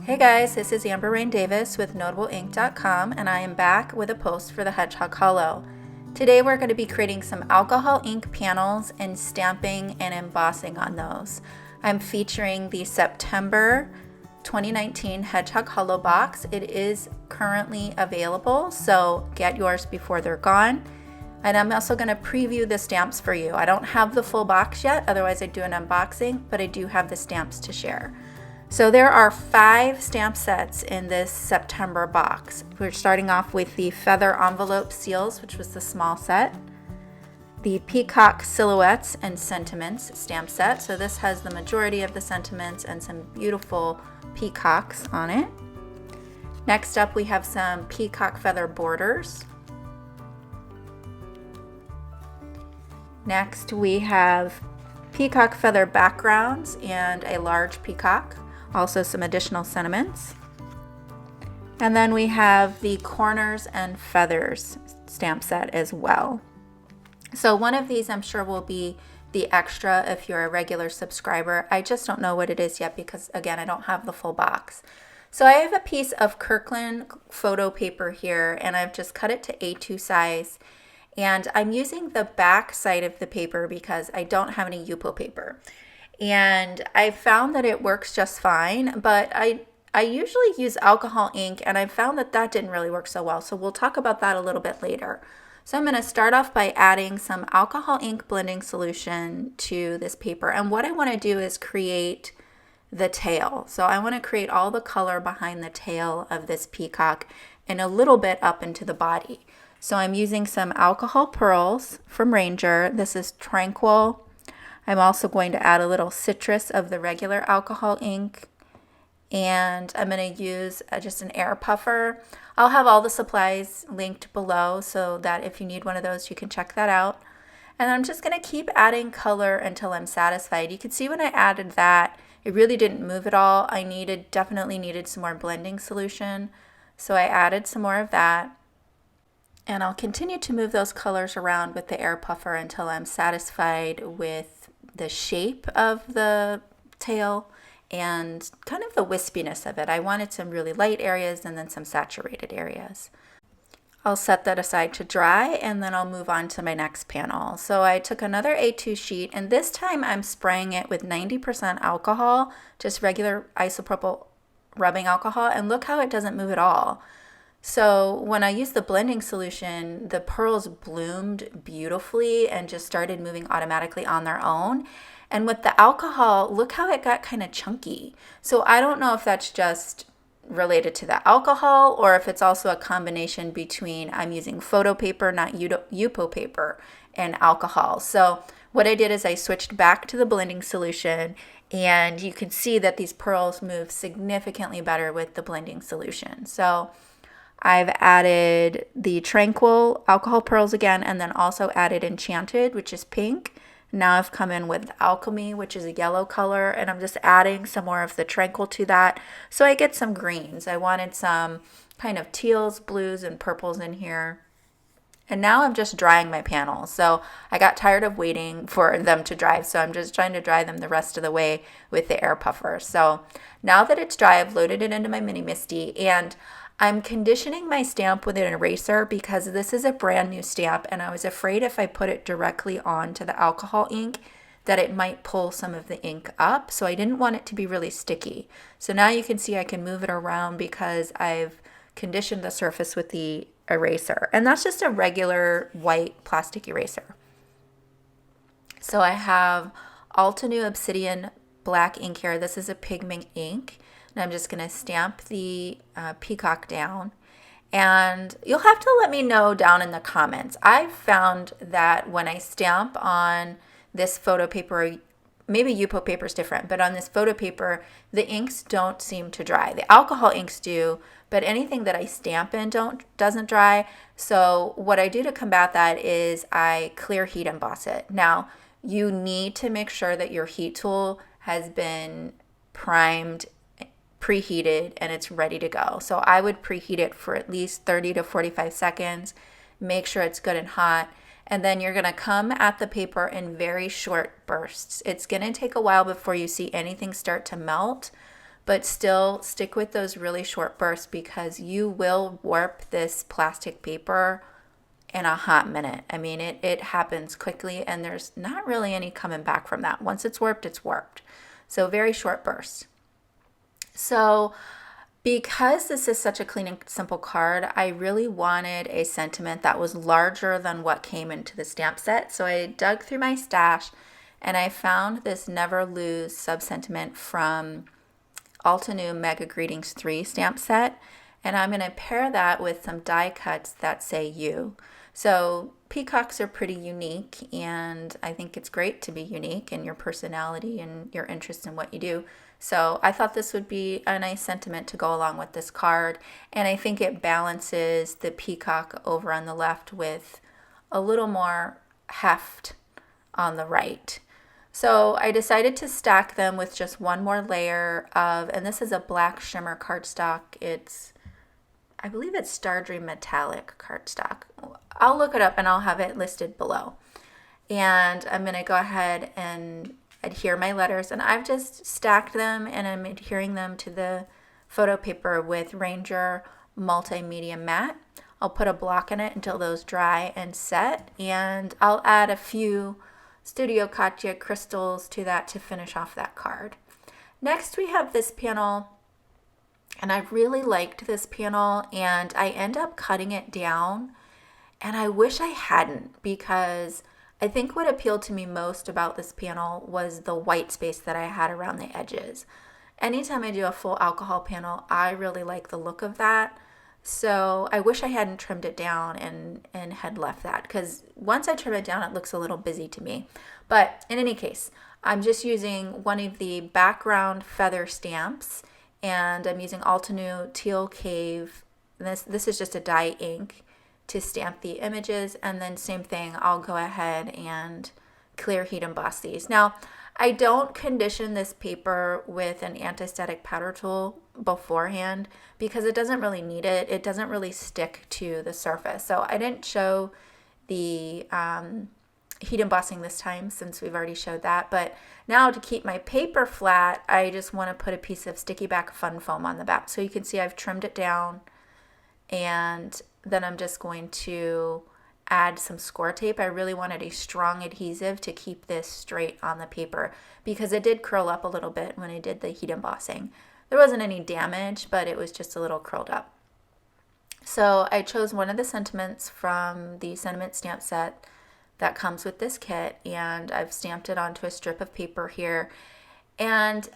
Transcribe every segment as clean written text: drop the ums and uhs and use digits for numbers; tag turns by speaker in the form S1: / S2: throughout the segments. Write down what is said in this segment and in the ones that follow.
S1: Hey guys, this is Amber Rain Davis with NotableInk.com, and I am back with a post for the Hedgehog Hollow. Today we're going to be creating some alcohol ink panels and stamping and embossing on those. I'm featuring the September 2019 Hedgehog Hollow box. It is currently available, so get yours before they're gone. And I'm also going to preview the stamps for you. I don't have the full box yet, otherwise I'd do an unboxing, but I do have the stamps to share. So there are 5 stamp sets in this September box. We're starting off with the Feather Envelope Seals, which was the small set. The Peacock Silhouettes and Sentiments stamp set. So this has the majority of the sentiments and some beautiful peacocks on it. Next up we have some peacock feather borders. Next we have peacock feather backgrounds and a large peacock. Also some additional sentiments. And then we have the Corners and Feathers stamp set as well. So one of these I'm sure will be the extra if you're a regular subscriber. I just don't know what it is yet because again I don't have the full box. So I have a piece of Kirkland photo paper here and I've just cut it to A2 size. And I'm using the back side of the paper because I don't have any Yupo paper. And I found that it works just fine, but I usually use alcohol ink and I found that that didn't really work so well. So we'll talk about that a little bit later. So I'm going to start off by adding some alcohol ink blending solution to this paper. And what I want to do is create the tail. So I want to create all the color behind the tail of this peacock and a little bit up into the body. So I'm using some alcohol pearls from Ranger. This is Tranquil. I'm also going to add a little citrus of the regular alcohol ink, and I'm going to use just an air puffer. I'll have all the supplies linked below so that if you need one of those you can check that out. And I'm just going to keep adding color until I'm satisfied. You can see when I added that it really didn't move at all. I definitely needed some more blending solution, so I added some more of that. And I'll continue to move those colors around with the air puffer until I'm satisfied with the shape of the tail and kind of the wispiness of it. I wanted some really light areas and then some saturated areas. I'll set that aside to dry and then I'll move on to my next panel. So I took another A2 sheet and this time I'm spraying it with 90% alcohol, just regular isopropyl rubbing alcohol, and look how it doesn't move at all. So when I used the blending solution, the pearls bloomed beautifully and just started moving automatically on their own. And with the alcohol, look how it got kind of chunky. So I don't know if that's just related to the alcohol or if it's also a combination between I'm using photo paper, not Yupo paper, and alcohol. So what I did is I switched back to the blending solution and you can see that these pearls move significantly better with the blending solution. So I've added the Tranquil alcohol pearls again and then also added Enchanted, which is pink. Now I've come in with Alchemy, which is a yellow color, and I'm just adding some more of the Tranquil to that so I get some greens. I wanted some kind of teals, blues, and purples in here. And now I'm just drying my panels. So I got tired of waiting for them to dry, so I'm just trying to dry them the rest of the way with the air puffer. So now that it's dry, I've loaded it into my Mini Misty, and I'm conditioning my stamp with an eraser because this is a brand new stamp and I was afraid if I put it directly onto the alcohol ink that it might pull some of the ink up. So I didn't want it to be really sticky. So now you can see I can move it around because I've conditioned the surface with the eraser. And that's just a regular white plastic eraser. So I have Altenew Obsidian black ink here. This is a pigment ink. And I'm just going to stamp the peacock down. And you'll have to let me know down in the comments. I've found that when I stamp on this photo paper, maybe Yupo paper is different, but on this photo paper, the inks don't seem to dry. The alcohol inks do, but anything that I stamp in doesn't dry. So what I do to combat that is I clear heat emboss it. Now, you need to make sure that your heat tool has been primed, preheated, and it's ready to go. So I would preheat it for at least 30 to 45 seconds. Make sure it's good and hot. And then you're going to come at the paper in very short bursts. It's going to take a while before you see anything start to melt, but still stick with those really short bursts because you will warp this plastic paper in a hot minute. I mean, it happens quickly and there's not really any coming back from that. Once it's warped, it's warped. So very short bursts. So because this is such a clean and simple card, I really wanted a sentiment that was larger than what came into the stamp set. So I dug through my stash and I found this Never Lose sub-sentiment from Altenew Mega Greetings 3 stamp set. And I'm going to pair that with some die cuts that say you. So peacocks are pretty unique, and I think it's great to be unique in your personality and your interest in what you do. So I thought this would be a nice sentiment to go along with this card, and I think it balances the peacock over on the left with a little more heft on the right. So I decided to stack them with just one more layer of, and this is a black shimmer cardstock. I believe it's Star Dream Metallic cardstock. I'll look it up and I'll have it listed below. And I'm going to go ahead and adhere my letters, and I've just stacked them and I'm adhering them to the photo paper with Ranger Multimedia Matte. I'll put a block in it until those dry and set, and I'll add a few Studio Katya crystals to that to finish off that card. Next we have this panel, and I really liked this panel, and I end up cutting it down, and I wish I hadn't, because I think what appealed to me most about this panel was the white space that I had around the edges. Anytime I do a full alcohol panel, I really like the look of that. So I wish I hadn't trimmed it down and had left that, because once I trim it down, it looks a little busy to me. But in any case, I'm just using one of the background feather stamps, and I'm using Altenew Teal Cave. This is just a dye ink to stamp the images, and then same thing, I'll go ahead and clear heat emboss these. Now, I don't condition this paper with an anti-static powder tool beforehand because it doesn't really need it. It doesn't really stick to the surface. So I didn't show the heat embossing this time since we've already showed that. But now to keep my paper flat, I just want to put a piece of sticky back fun foam on the back. So you can see I've trimmed it down, and then I'm just going to add some score tape. I really wanted a strong adhesive to keep this straight on the paper because it did curl up a little bit when I did the heat embossing. There wasn't any damage, but it was just a little curled up. So I chose one of the sentiments from the sentiment stamp set that comes with this kit, and I've stamped it onto a strip of paper here. And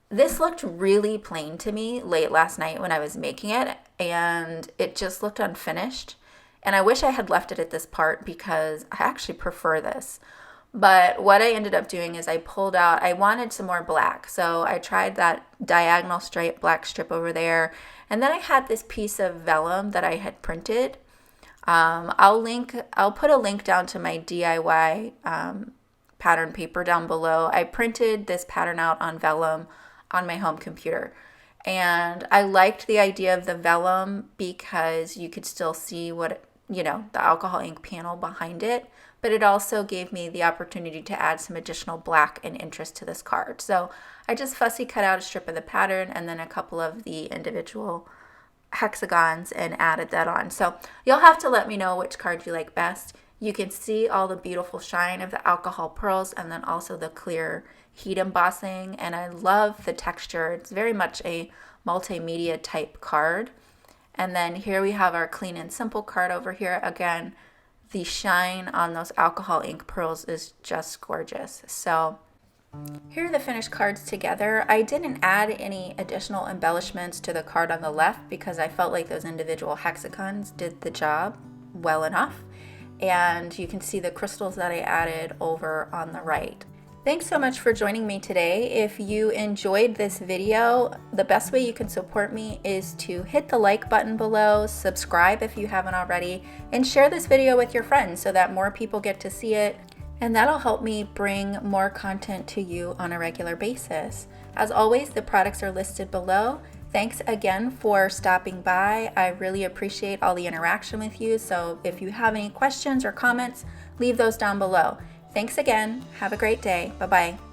S1: this looked really plain to me late last night when I was making it, and it just looked unfinished. And I wish I had left it at this part because I actually prefer this. But what I ended up doing is I pulled out, I wanted some more black. So I tried that diagonal straight black strip over there. And then I had this piece of vellum that I had printed. I'll put a link down to my DIY pattern paper down below. I printed this pattern out on vellum on my home computer. And I liked the idea of the vellum because you could still see what, the alcohol ink panel behind it, but it also gave me the opportunity to add some additional black and interest to this card. So I just fussy cut out a strip of the pattern and then a couple of the individual hexagons and added that on. So you'll have to let me know which card you like best. You can see all the beautiful shine of the alcohol pearls and then also the clear heat embossing, and I love the texture. It's very much a multimedia type card. And then here we have our clean and simple card over here. Again, the shine on those alcohol ink pearls is just gorgeous. So here are the finished cards together. I didn't add any additional embellishments to the card on the left because I felt like those individual hexagons did the job well enough. And you can see the crystals that I added over on the right. Thanks so much for joining me today. If you enjoyed this video, the best way you can support me is to hit the like button below, subscribe if you haven't already, and share this video with your friends so that more people get to see it. And that'll help me bring more content to you on a regular basis. As always, the products are listed below. Thanks again for stopping by. I really appreciate all the interaction with you. So if you have any questions or comments, leave those down below. Thanks again. Have a great day. Bye-bye.